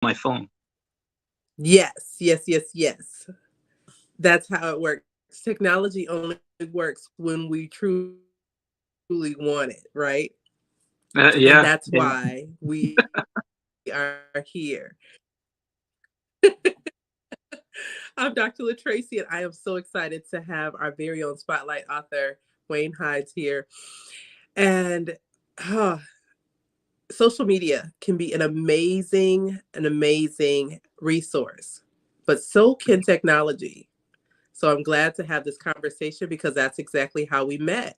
my phone. Yes, yes, yes, yes. That's how it works. Technology only works when we truly want it, right? And that's Yeah, why yeah. we are here. I'm Dr. LaTracy, and I am so excited to have our very own spotlight author, Wayne Hydes, here. And uh, social media can be an amazing resource, but so can technology. So I'm glad to have this conversation because that's exactly how we met,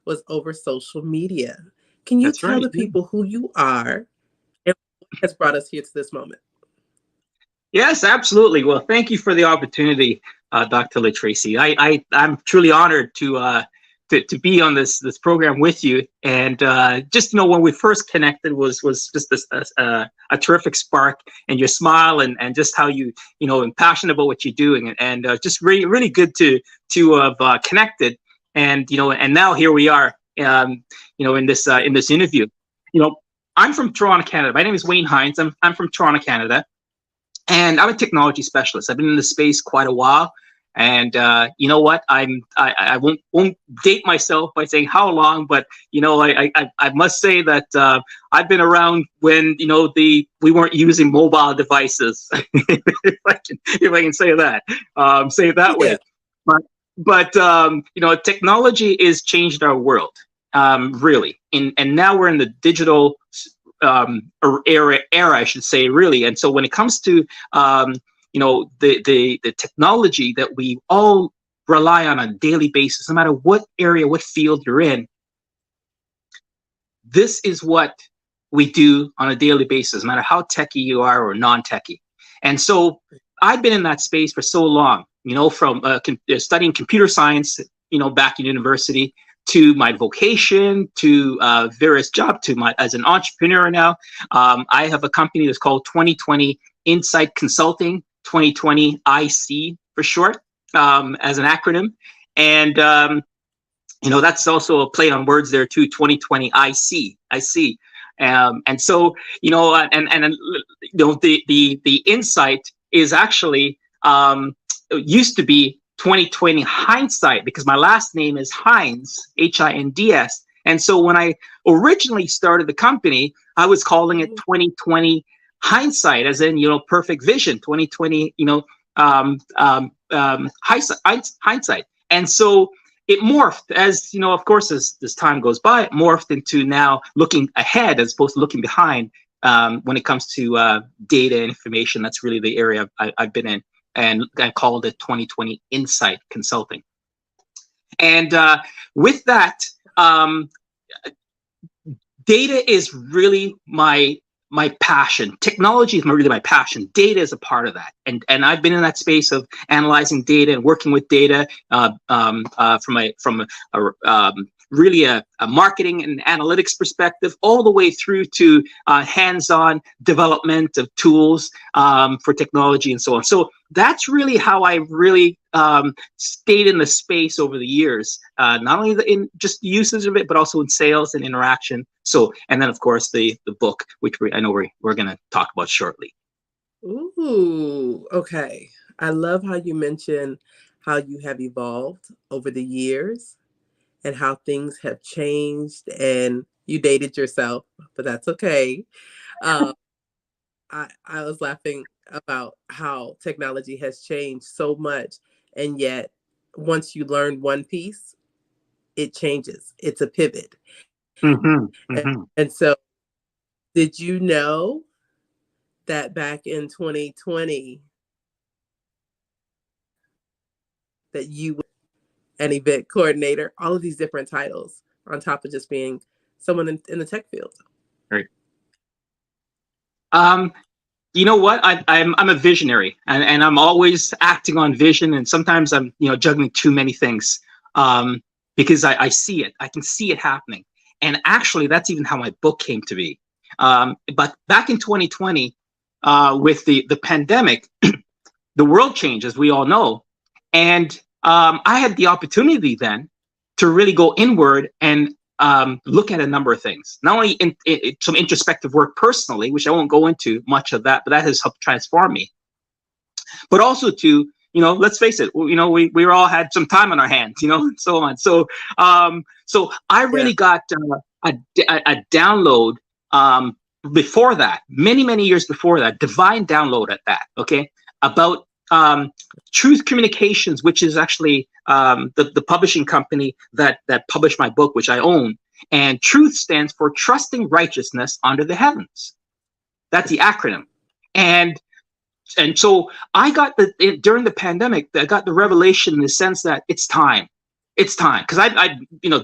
was over social media. Can you That's tell right. the people who you are and what has brought us here to this moment? Yes, absolutely. Well, thank you for the opportunity, Dr. LaTracy. I'm truly honored to be on this program with you. And just when we first connected was just a terrific spark, and your smile, and just how and passionate about what you're doing, and just really good to have connected. And and now here we are, in this interview. You know, I'm from Toronto, Canada. My name is Wayne Hinds. I'm from Toronto, Canada, and I'm a technology specialist. I've been in the space quite a while, and you know what? I won't date myself by saying how long, but I must say that I've been around when we weren't using mobile devices, if I can say that, say it that way. Yeah. But technology is changed our world, really, and now we're in the digital era, I should say, really. And so when it comes to the technology that we all rely on a daily basis, no matter what area, what field you're in, this is what we do on a daily basis, no matter how techie you are or non-techie. And so I've been in that space for so long, from studying computer science, back in university, to my vocation, to various jobs, to my as an entrepreneur now. I have a company that's called 2020 Insight Consulting, 2020 IC for short, as an acronym. And that's also a play on words there too. 2020 IC. And so the insight is actually used to be 2020 hindsight, because my last name is Hinds, Hinds. And so when I originally started the company, I was calling it 2020 hindsight, as in perfect vision, 2020 hindsight. And so it morphed, as of course, as time goes by, it morphed into now looking ahead as opposed to looking behind, when it comes to data and information. That's really the area I've been in, and I called it 2020 Insight Consulting. And with that, data is really my passion. Technology is really my passion. Data is a part of that, and I've been in that space of analyzing data and working with data from really a marketing and analytics perspective, all the way through to hands-on development of tools for technology and so on. So that's really how I really stayed in the space over the years, not only in just the usage of it, but also in sales and interaction. So, and then of course the book, which I know we're going to talk about shortly. Ooh, okay. I love how you mention how you have evolved over the years and how things have changed, and you dated yourself, but that's okay. Um, I was laughing about how technology has changed so much, and yet once you learn one piece, it changes. It's a pivot. Mm-hmm, And mm-hmm. so, did you know that back in 2020 that you were an event coordinator, all of these different titles on top of just being someone in the tech field? Right. Um, you know what? I'm a visionary, and I'm always acting on vision. And sometimes I'm juggling too many things, because I see it. I can see it happening. And actually, that's even how my book came to be. But back in 2020, with the pandemic, the world changed, as we all know, and I had the opportunity then to really go inward and look at a number of things. Not only in some introspective work personally, which I won't go into much of that, but that has helped transform me. But also to, let's face it, we all had some time on our hands, and so on. So so I really got a download before that, many years before that, divine download at that, okay, about Truth Communications, which is actually the publishing company that published my book, which I own. And Truth stands for Trusting Righteousness Under the Heavens. That's the acronym. And so I got during the pandemic, I got the revelation in the sense that it's time. It's time. Because I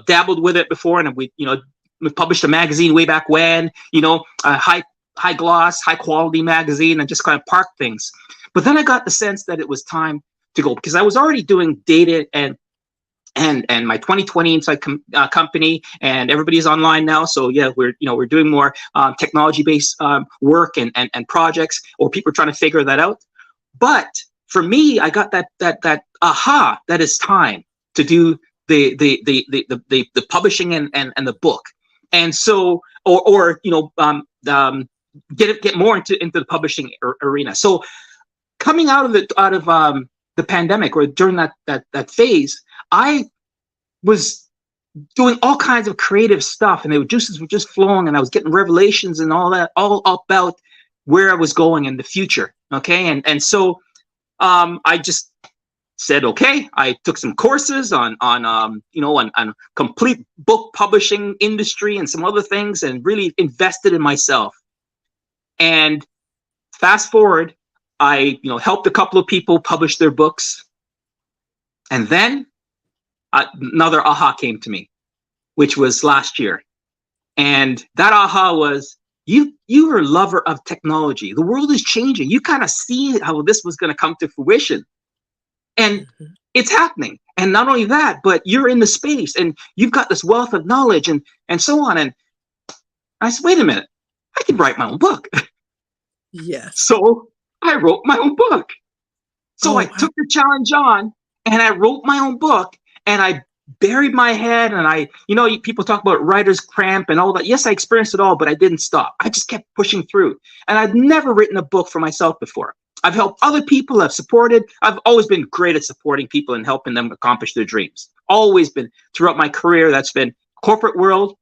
dabbled with it before, and we published a magazine way back when, a high gloss, high quality magazine, and just kind of parked things. But then I got the sense that it was time to go, because I was already doing data and my 2020 Insight company, and everybody's online now. So yeah, we're doing more technology-based work and projects, or people are trying to figure that out. But for me, I got that aha, that it's time to do the publishing and the book. And so, or get more into the publishing arena. So coming out of the pandemic, or during that phase, I was doing all kinds of creative stuff, and the juices were just flowing, and I was getting revelations and all that, all about where I was going in the future. Okay, and so I just said, okay, I took some courses on complete book publishing industry and some other things, and really invested in myself. And fast forward, I helped a couple of people publish their books, and then another aha came to me, which was last year. And that aha was, you are a lover of technology. The world is changing. You kind of see how this was going to come to fruition. And it's happening. And not only that, but you're in the space, and you've got this wealth of knowledge and so on. And I said, wait a minute, I can write my own book. Yes. So I wrote my own book. So I took the challenge on, and I wrote my own book, and I buried my head, and people talk about writer's cramp and all that. Yes, I experienced it all, but I didn't stop. I just kept pushing through. And I'd never written a book for myself before. I've helped other people. I've supported. I've always been great at supporting people and helping them accomplish their dreams. Always been throughout my career. That's been corporate world,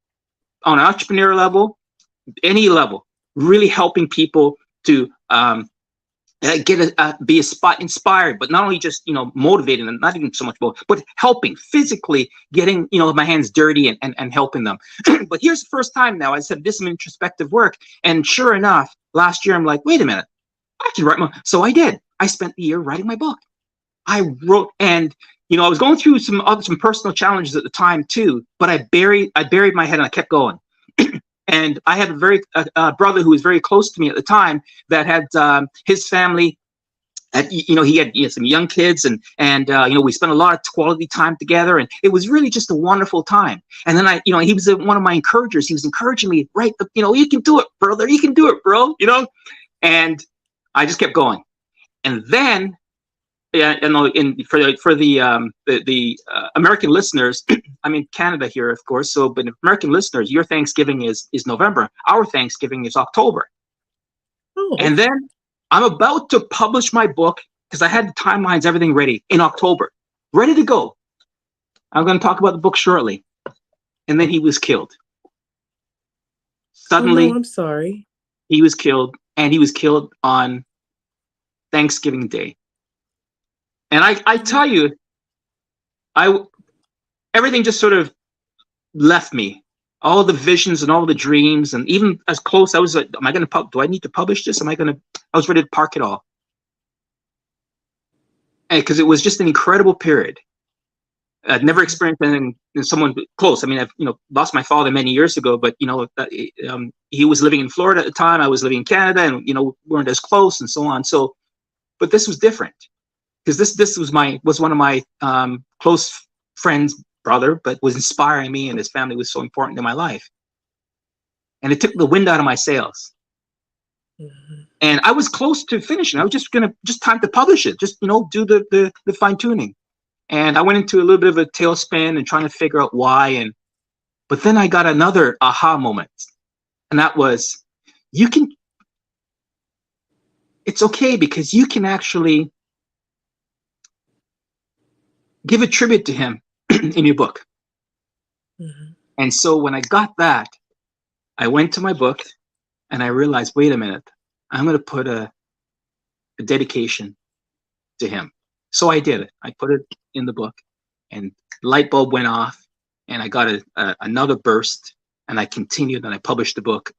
on an entrepreneur level, any level, really helping people to be inspired, but not only just motivating them, not even so much more, but helping, physically getting my hands dirty and helping them. But here's the first time now I said, this is some introspective work, and sure enough, last year I'm like, wait a minute, I can write so I did. I spent the year writing my book. I wrote, and I was going through some personal challenges at the time too, but I buried my head, and I kept going. And I had a brother who was very close to me at the time that had his family. He had some young kids, and we spent a lot of quality time together, and it was really just a wonderful time. And then he was one of my encouragers. He was encouraging me, right? You can do it, brother. You can do it, bro. And I just kept going. And then, for the American listeners, I'm in Canada here, of course. So, but American listeners, your Thanksgiving is November. Our Thanksgiving is October. Oh. And then I'm about to publish my book, because I had the timelines, everything ready in October, ready to go. I'm going to talk about the book shortly. And then he was killed. Suddenly, I'm sorry. He was killed, and he was killed on Thanksgiving Day. And I tell you, everything just sort of left me. All the visions and all the dreams, and even as close, I was like, am I going to do I need to publish this? I was ready to park it all. And because it was just an incredible period. I'd never experienced anything in someone close. I mean, I've lost my father many years ago, but he was living in Florida at the time. I was living in Canada, and we weren't as close, and so on. So, but this was different, because this was one of my close friends' brother, but was inspiring me, and his family was so important in my life. And it took the wind out of my sails. Mm-hmm. And I was close to finishing. I was just time to publish it, just do the fine tuning. And I went into a little bit of a tailspin and trying to figure out why. But then I got another aha moment, and that was, it's okay because you can actually give a tribute to him in your book. Mhm. And so when I got that, I went to my book and I realized, wait a minute, I'm going to put a dedication to him. So I did it. I put it in the book, and light bulb went off, and I got another burst, and I continued, and I published the book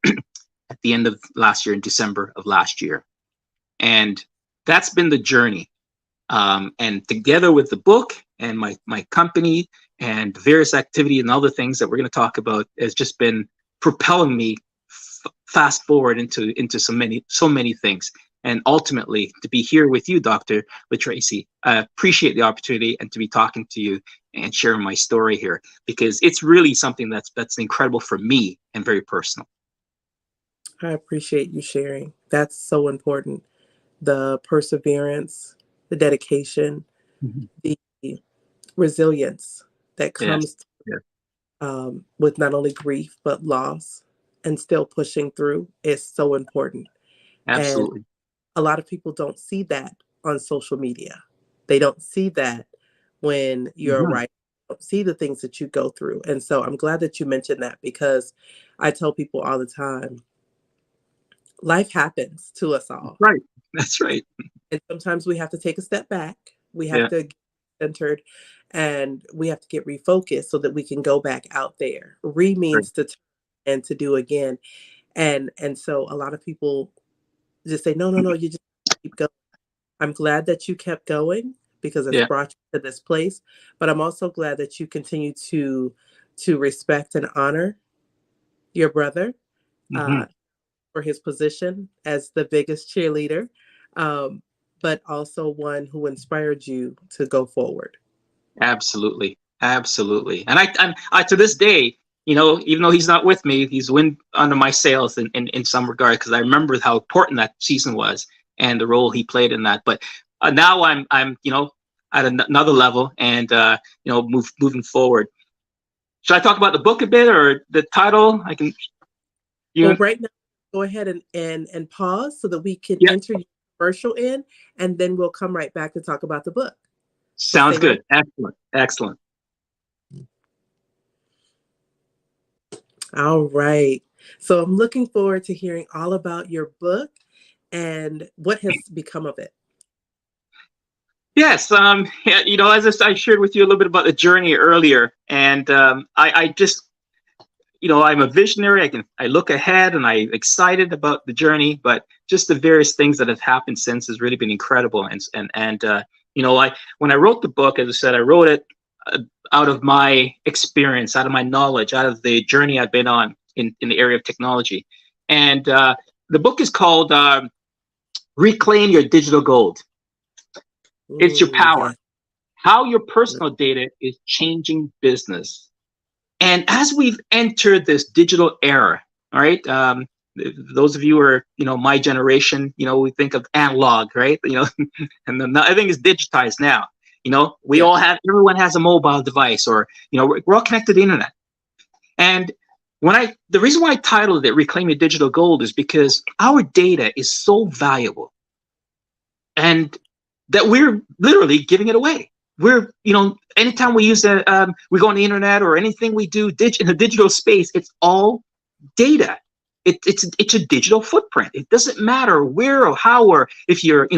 at the end of last year, in December of last year. And that's been the journey. And together with the book and my company and various activities and other things that we're going to talk about, has just been propelling me fast forward into so many things. And ultimately, to be here with you, Dr. LaTracy, I appreciate the opportunity and to be talking to you and sharing my story here, because it's really something that's incredible for me and very personal. I appreciate you sharing. That's so important. The perseverance, the dedication, Mhm. the resilience that Yes. comes Yeah. with not only grief but loss, and still pushing through is so important. And Absolutely. a lot of people don't see that on social media. They don't see that when you're Mhm. right. Don't see the things that you go through. And so I'm glad that you mentioned that, because I tell people all the time, life happens to us That's all. right. That's right. And sometimes we have to take a step back. We have Yeah. to get centered, and we have to get refocused so that we can go back out there. Re Right. means to turn and to do again. And so a lot of people just say, no, no, no, you just keep going. I'm glad that you kept going, because it's Yeah. brought you to this place. But I'm also glad that you continue to respect and honor your brother, Hmm. uh, for his position as the biggest cheerleader, um, but also one who inspired you to go forward. Absolutely. Absolutely. And I to this day, even though he's not with me, he's wind under my sails in some regard, because I remember how important that season was and the role he played in that. But now I'm at another level, and moving forward. Should I talk about the book a bit, or the title? I can. Well, You. right now, go ahead and pause so that we can Yeah. enter your commercial in, and then we'll come right back to talk about the book. So Sounds stay right. good. Excellent. Excellent. All right. So I'm looking forward to hearing all about your book and what has become of it. Yes, yeah, as I shared with you a little bit about the journey earlier, and I just, I'm a visionary. I look ahead, and I'm excited about the journey, but just the various things that have happened since has really been incredible. When I wrote the book, as I said, I wrote it uh, out of my experience, out of my knowledge, out of the journey I've been on in the area of technology, and the book is called "Reclaim Your Digital Gold." It's your Ooh, power. yes. How your personal data is changing business. And as we've entered this digital era, all right, those of you who are, my generation, we think of analog, right? And then everything is digitized now. Yeah. Everyone has a mobile device, or, we're all connected to the internet. And the reason why I titled it Reclaim Your Digital Gold is because our data is so valuable, and that we're literally giving it away. Anytime we go on the internet, or anything we do in the digital space, it's all data. It's a digital footprint. It doesn't matter where or how, or if you're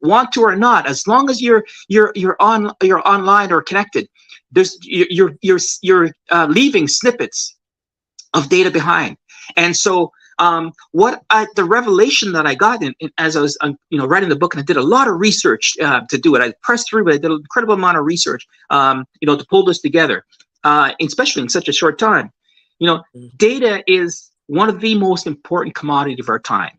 want to or not. As long as you're online or connected, you're leaving snippets of data behind. And so the revelation that I got as I was writing the book, and I did a lot of research to do it. I pressed through, but I did an incredible amount of research to pull this together, especially in such a short time. Mhm. Data is one of the most important commodities of our time.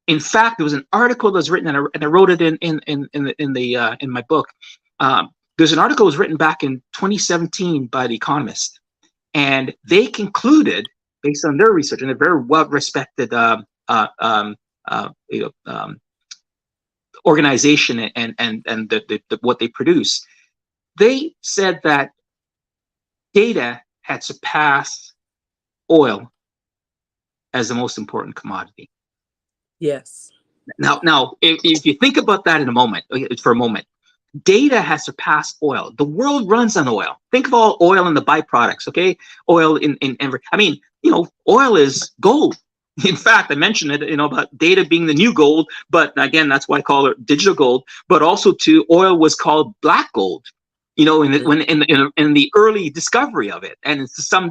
In fact, there was an article that was written, and I wrote it in my book. There's an article that was written back in 2017 by The Economist, and they concluded, based on their research, and a very well-respected organization, and what they produce, they said that data had surpassed oil as the most important commodity. Yes. Now, if you think about that for a moment, data has surpassed oil. The world runs on oil. Think of all oil and the byproducts, okay? Oil oil is gold. In fact, I mentioned it, about data being the new gold, but again, that's why I call it digital gold. But also, too, oil was called black gold, in the early discovery of it, and to some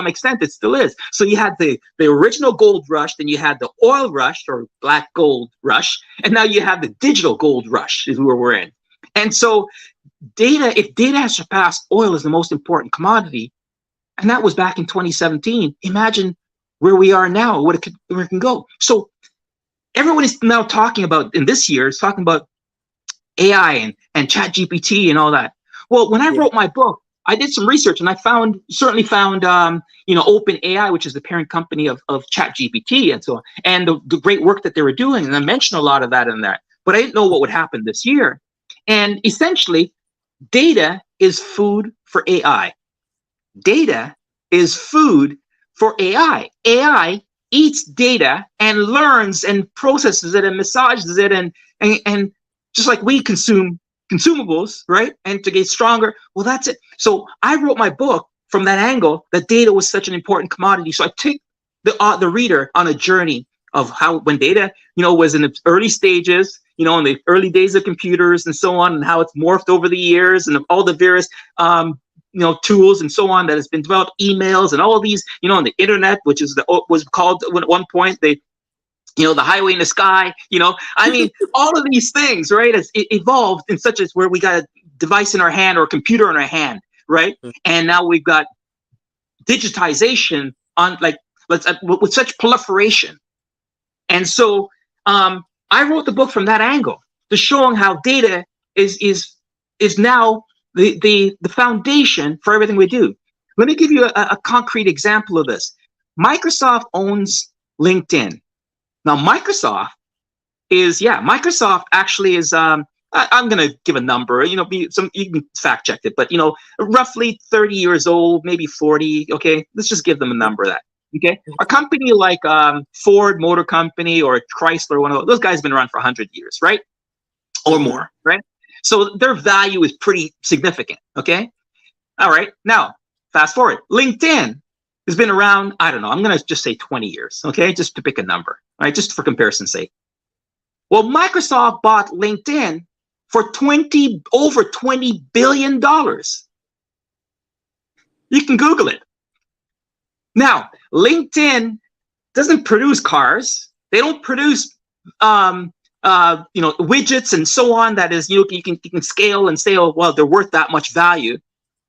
extent, it still is. So you had the original gold rush, then you had the oil rush or black gold rush, and now you have the digital gold rush, is where we're in. And so, if data has surpassed oil as the most important commodity, and that was back in 2017, imagine where we are now, where it can go. So everyone is now talking about, in this year, is talking about AI and chat GPT and all that. Well, when I wrote my book, I did some research, and I certainly found OpenAI, which is the parent company of chat GPT and so on, and the great work that they were doing. And I mentioned a lot of that in there, but I didn't know what would happen this year. And essentially, data is food for AI. Data is food for AI. AI eats data and learns and processes it and massages it and just like we consume consumables, right? And to get stronger, well, that's it. So I wrote my book from that angle, that data was such an important commodity. So I take the reader on a journey of how, when data, was in its early stages, in the early days of computers and so on, and how it's morphed over the years, and all the various tools and so on that has been developed, emails and all of these, on the internet, which was called at one point the highway in the sky, all of these things, right? As it evolved in such as where we got a device in our hand or a computer in our hand, right? And now we've got digitization with such proliferation. And so I wrote the book from that angle, to showing how data is now the foundation for everything we do. Let me give you a concrete example of this. Microsoft owns LinkedIn. Now, Microsoft actually is, I'm going to give a number, you can fact check it, but, roughly 30 years old, maybe 40. Okay. Let's just give them a number of that. Okay. A company like Ford Motor Company or Chrysler, one of those guys have been around for 100 years, right? Or more, right? So their value is pretty significant. Okay. All right. Now, fast forward. LinkedIn has been around, I don't know, I'm going to just say 20 years. Okay. Just to pick a number, right? Just for comparison's sake. Well, Microsoft bought LinkedIn for over $20 billion. You can Google it. Now, LinkedIn doesn't produce cars. They don't produce, widgets and so on. That is, you can scale and say, oh, well, they're worth that much value.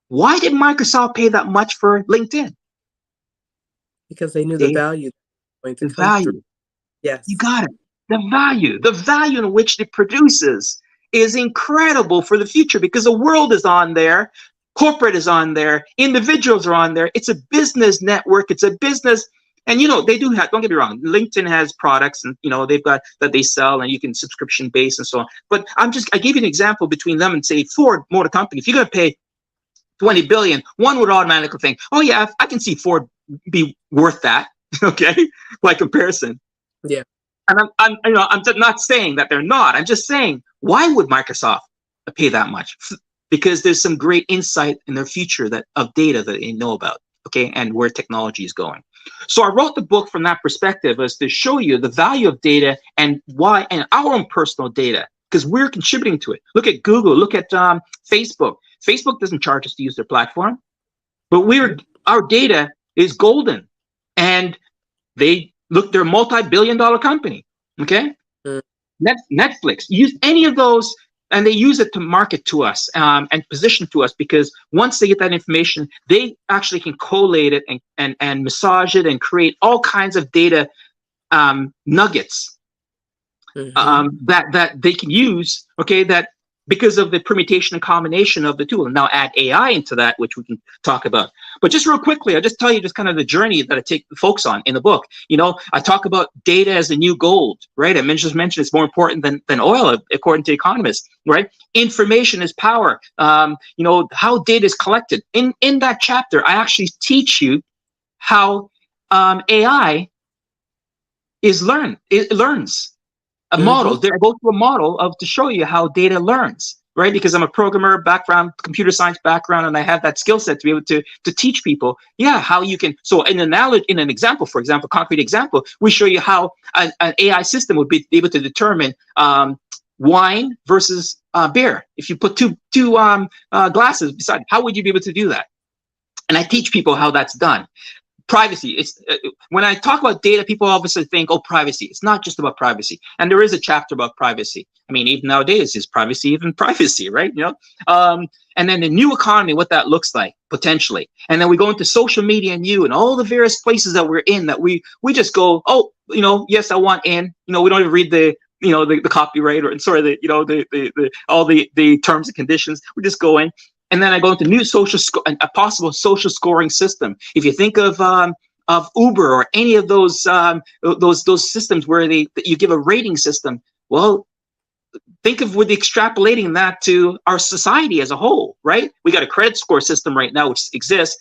Why did Microsoft pay that much for LinkedIn? Because they knew the value. The value. Yes. You got it. The value in which it produces is incredible for the future, because the world is on there. Corporate is on there. Individuals are on there. It's a business network. It's a business. And, they do have, don't get me wrong, LinkedIn has products and, they've got that they sell, and you can subscription base and so on. But I gave you an example between them and, say, Ford Motor Company. If you're going to pay $20 billion, one would automatically think, oh, yeah, I can see Ford be worth that. Okay. By comparison. Yeah. And I'm not saying that they're not. I'm just saying, why would Microsoft pay that much? Because there's some great insight in their future of data that they know about, okay, and where technology is going. So I wrote the book from that perspective, as to show you the value of data and why, and our own personal data, because we're contributing to it. Look at Google, look at Facebook. Facebook doesn't charge us to use their platform, but our data is golden, and they're a multi-billion-dollar company, okay? Netflix, use any of those, and they use it to market to us and position to us, because once they get that information, they actually can collate it and massage it and create all kinds of data nuggets that they can use, okay, that because of the permutation and combination of the two. And now add AI into that, which we can talk about. But just real quickly, I'll just tell you just kind of the journey that I take folks on in the book. I talk about data as the new gold, right? I just mentioned it's more important than oil, according to economists, right? Information is power. How data is collected. In that chapter, I actually teach you how AI it learns. A model. They go to a model to show you how data learns, right? Because I'm a programmer background, computer science background, and I have that skill set to be able to teach people, how you can. So in an example, for example, concrete example, we show you how an AI system would be able to determine wine versus beer. If you put two glasses beside, how would you be able to do that? And I teach people how that's done. Privacy. It's when I talk about data, people obviously think, oh, privacy. It's not just about privacy. And there is a chapter about privacy. I mean, even nowadays, is privacy even privacy, right? And then the new economy, what that looks like potentially. And then we go into social media and all the various places that we're in that we just go, oh, yes, I want in. We don't even read the copyright or all the terms and conditions. We just go in. And then I go into new a possible social scoring system. If you think of Uber or any of those systems where you give a rating system, well, think of with extrapolating that to our society as a whole, right? We got a credit score system right now which exists,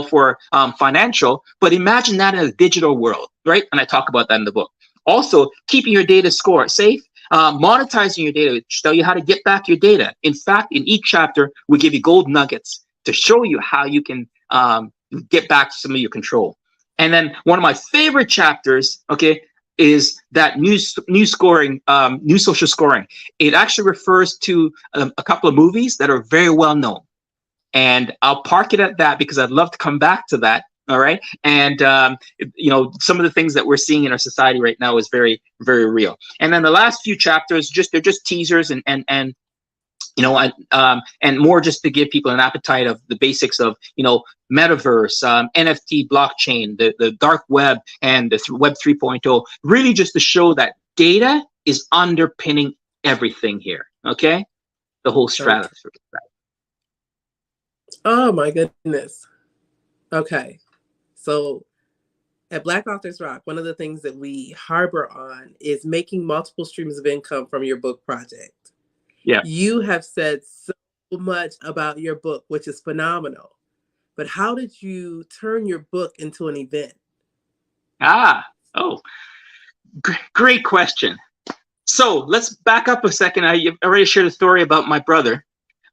for financial, but imagine that in a digital world, right? And I talk about that in the book. Also, keeping your data safe. Monetizing your data, tell you how to get back your data. In fact, in each chapter, we give you gold nuggets to show you how you can get back some of your control. And then one of my favorite chapters, is that new social scoring. It actually refers to a couple of movies that are very well known. And I'll park it at that because I'd love to come back to that. All right. And, some of the things that we're seeing in our society right now is very, very real. And then the last few chapters, they're just teasers and more just to give people an appetite of the basics of, metaverse, NFT, blockchain, the dark web and the web 3.0, really just to show that data is underpinning everything here. Okay. The whole stratosphere. Oh my goodness. Okay. So at Black Authors Rock, one of the things that we harbor on is making multiple streams of income from your book project. Yeah. You have said so much about your book, which is phenomenal. But how did you turn your book into an event? Great question. So let's back up a second. I already shared a story about my brother.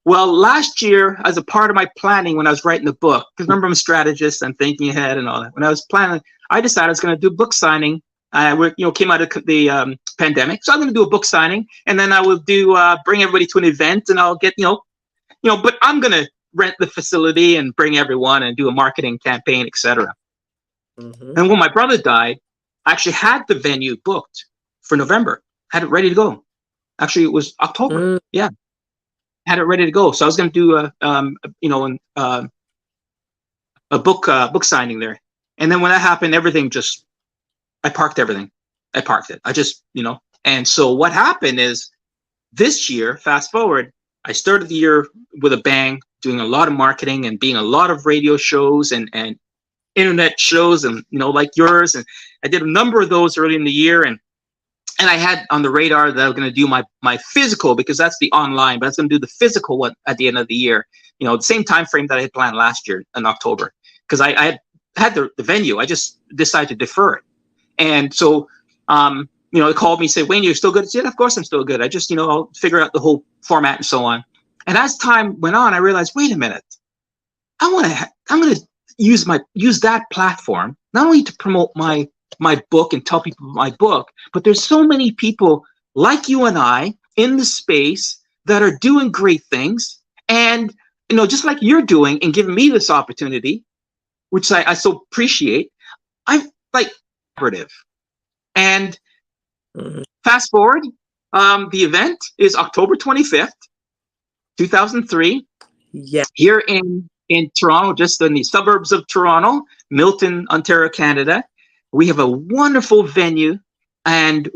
Well, last year, as a part of my planning when I was writing the book, because remember I'm a strategist, I'm thinking ahead and all that. When I was planning, I decided I was going to do a book signing. Came out of the pandemic, so I'm going to do a book signing, and then I will bring everybody to an event, and I'll get but I'm going to rent the facility and bring everyone and do a marketing campaign, etc. Mm-hmm. And when my brother died, I actually had the venue booked for November, had it ready to go. Actually, it was October. Yeah. Had it ready to go, so I was going to do a book signing there, and then when that happened, I parked everything. I parked it. And so what happened is this year, fast forward, I started the year with a bang, doing a lot of marketing and being a lot of radio shows and internet shows and like yours, and I did a number of those early in the year, and I had on the radar that I was going to do my physical, because that's the online, but I was going to do the physical one at the end of the year, the same time frame that I had planned last year in October, because I had the venue. I just decided to defer it. And so, it called me and said, Wayne, you're still good? I said, of course I'm still good. I just, I'll figure out the whole format and so on. And as time went on, I realized, wait a minute, I'm going to use that platform, not only to promote my book and tell people about my book, but there's so many people like you and I in the space that are doing great things, and just like you're doing and giving me this opportunity, which I so appreciate. I'm like collaborative. And fast forward, the event is October 25th, 2003. Yeah, here in Toronto, just in the suburbs of Toronto, Milton, Ontario, Canada. We have a wonderful venue, and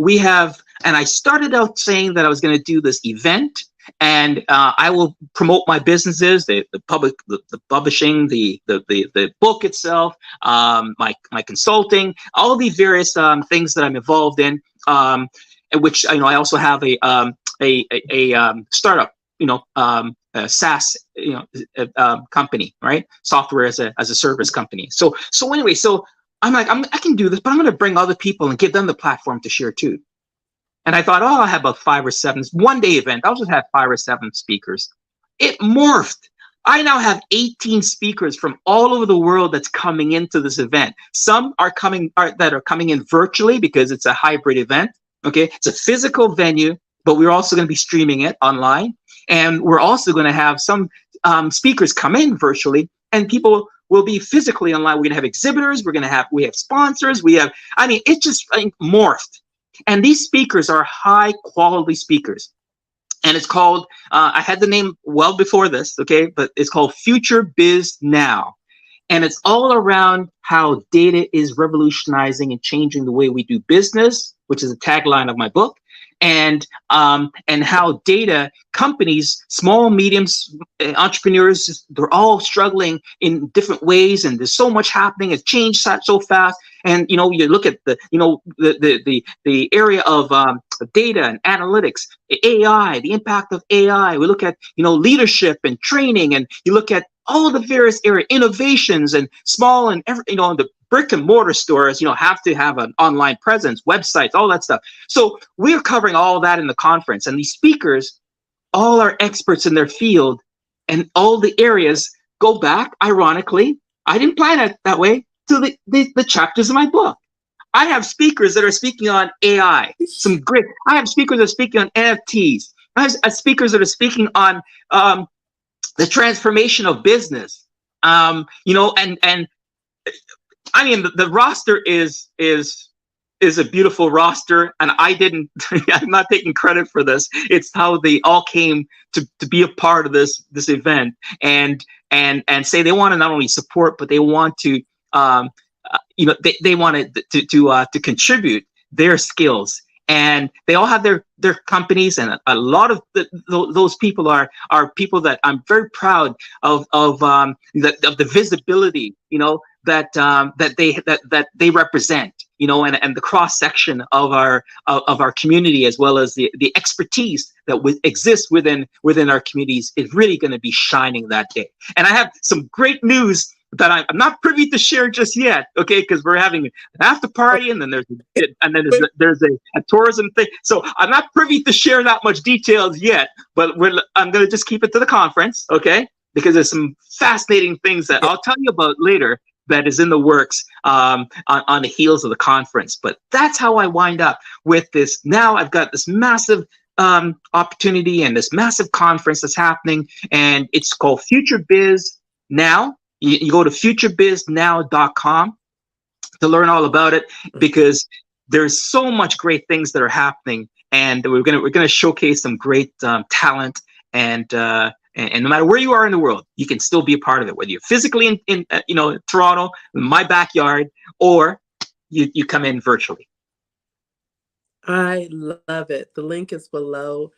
I started out saying that I was going to do this event, and I will promote my businesses, the publishing, the book itself, my consulting, all these various things that I'm involved in. In which I also have a startup, a SaaS, company, right? Software as a service company. So anyway, so I'm like, I can do this, but I'm going to bring other people and give them the platform to share too. And I thought, I'll have about 5 or 7 one-day event. I'll just have 5 or 7 speakers. It morphed. I now have 18 speakers from all over the world that's coming into this event. Some are coming in virtually because it's a hybrid event. Okay, it's a physical venue, but we're also going to be streaming it online, and we're also going to have some speakers come in virtually, and people will be physically online. We're going to have exhibitors. We have sponsors. It just morphed. And these speakers are high quality speakers. And it's called, I had the name well before this, okay, but it's called FutureBizNow. And it's all around how data is revolutionizing and changing the way we do business, which is the tagline of my book. And how data companies, small, medium entrepreneurs, they're all struggling in different ways, and there's so much happening. It's changed so fast, and you look at the area of data and analytics, AI, the impact of AI. We look at leadership and training, and you look at all the various area innovations, and small and the brick and mortar stores, have to have an online presence, websites, all that stuff. So we're covering all that in the conference, and these speakers all are experts in their field, and all the areas go back, ironically, I didn't plan it that way, to the chapters of my book. I have speakers that are speaking on AI, I have speakers that are speaking on NFTs. I have speakers that are speaking on the transformation of business. The roster is a beautiful roster, and I'm not taking credit for this. It's how they all came to be a part of this event, and say they want to not only support, but they want to they wanted to contribute their skills. And they all have their companies, and a lot of those people are people that I'm very proud of the visibility, that they represent, and the cross section of our community, as well as the expertise that exists within our communities, is really going to be shining that day. And I have some great news that I'm not privy to share just yet, okay? Because we're having an after party, and then there's a tourism thing. So I'm not privy to share that much details yet, but I'm going to just keep it to the conference, okay? Because there's some fascinating things that I'll tell you about later that is in the works on the heels of the conference. But that's how I wind up with this. Now I've got this massive opportunity and this massive conference that's happening, and it's called Future Biz Now. You go to FutureBizNow.com to learn all about it, because there's so much great things that are happening, and we're gonna showcase some great talent, and no matter where you are in the world, you can still be a part of it, whether you're physically in Toronto, in my backyard, or you come in virtually. I love it. The link is below.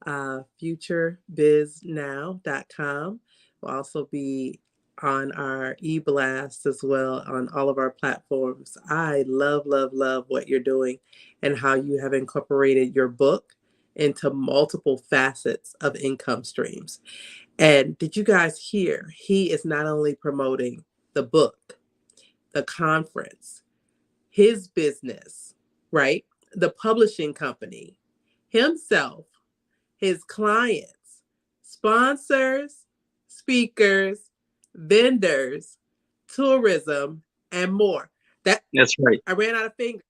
FutureBizNow.com will also be on our e-blast as well on all of our platforms. I love what you're doing, and how you have incorporated your book into multiple facets of income streams. And did you guys hear? He is not only promoting the book, the conference, his business, right? The publishing company, himself, his clients, sponsors, speakers, vendors, tourism, and more. That's right. I ran out of fingers.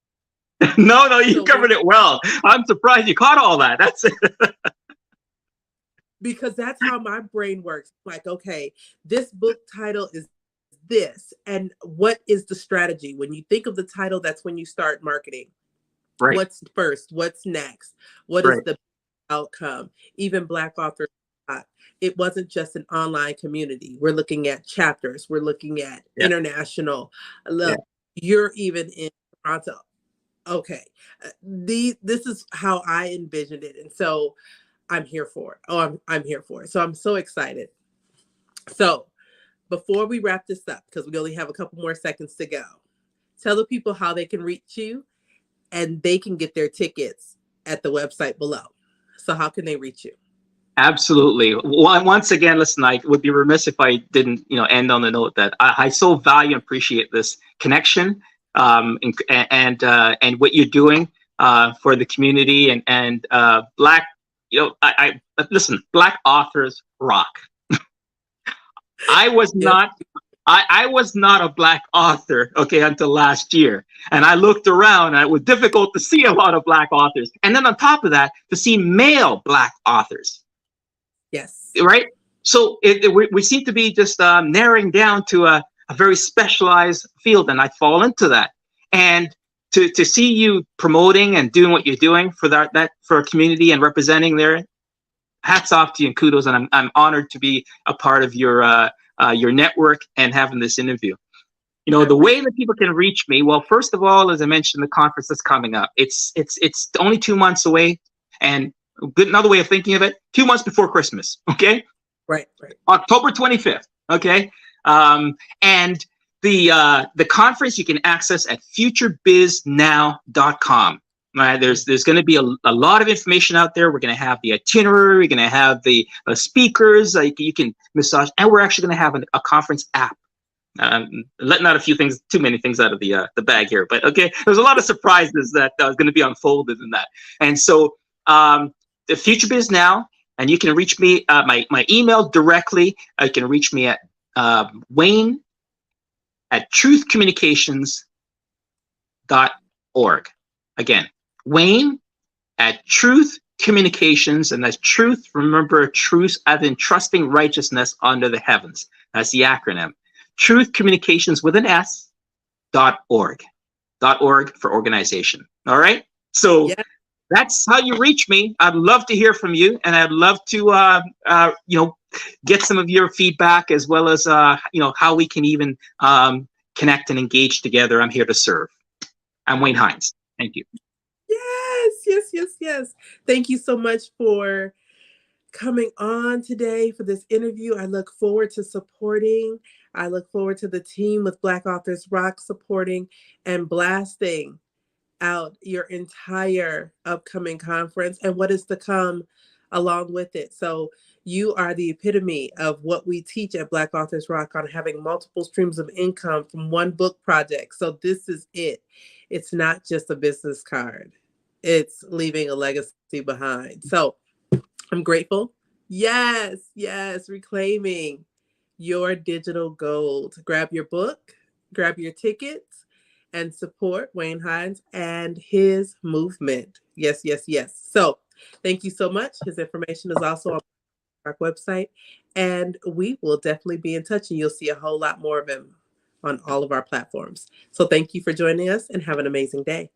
No, you covered it well. I'm surprised you caught all that. That's it. Because that's how my brain works. Like, okay, this book title is this, and what is the strategy? When you think of the title, that's when you start marketing. Right. What's first? What's next? What is the outcome? Even Black Authors. It wasn't just an online community. We're looking at chapters. We're looking at international. Look, you're even in Toronto. Okay. This is how I envisioned it. And so I'm here for it. Oh, I'm here for it. So I'm so excited. So before we wrap this up, because we only have a couple more seconds to go, tell the people how they can reach you and they can get their tickets at the website below. So how can they reach you? Absolutely. Once again, listen, I would be remiss if I didn't, end on the note that I so value and appreciate this connection, and what you're doing for the community and Black, I listen, Black authors rock. I was Yep. not. I was not a Black author, okay, until last year. And I looked around and it was difficult to see a lot of Black authors. And then on top of that, to see male Black authors. Yes. Right? So we seem to be just narrowing down to a very specialized field, and I fall into that. And to see you promoting and doing what you're doing for that for a community and representing there, hats off to you and kudos. And I'm honored to be a part of your network and having this interview. The way that people can reach me, well, first of all, as I mentioned, the conference that's coming up, it's only 2 months away, and another way of thinking of it, 2 months before Christmas. Okay. Right. October 25th. Okay. And the conference you can access at FutureBizNow.com. Right. There's going to be a lot of information out there. We're going to have the itinerary. We're going to have the speakers. You can massage, and we're actually going to have a conference app. Letting out too many things out of the bag here, but okay, there's a lot of surprises that are going to be unfolded in that. And so the Future Biz Now, and you can reach me my email directly. You can reach me at Wayne@truthcommunications.org. Again, Wayne@truthcommunications, and that's truth. Remember, truth as in trusting righteousness under the heavens. That's the acronym. Truthcommunications with an S.org. .org for organization. All right. So yeah. That's how you reach me. I'd love to hear from you, and I'd love to get some of your feedback, as well as how we can even connect and engage together. I'm here to serve. I'm Wayne Hinds. Thank you. Yes. Thank you so much for coming on today for this interview. I look forward to supporting. I look forward to the team with Black Authors Rock supporting and blasting out your entire upcoming conference and what is to come along with it. So you are the epitome of what we teach at Black Authors Rock on having multiple streams of income from one book project. So this is it. It's not just a business card. It's leaving a legacy behind. So I'm grateful. Yes, reclaiming your digital gold. Grab your book, grab your tickets, and support Wayne Hinds and his movement. Yes. So thank you so much. His information is also on our website, and we will definitely be in touch, and you'll see a whole lot more of him on all of our platforms. So thank you for joining us, and have an amazing day.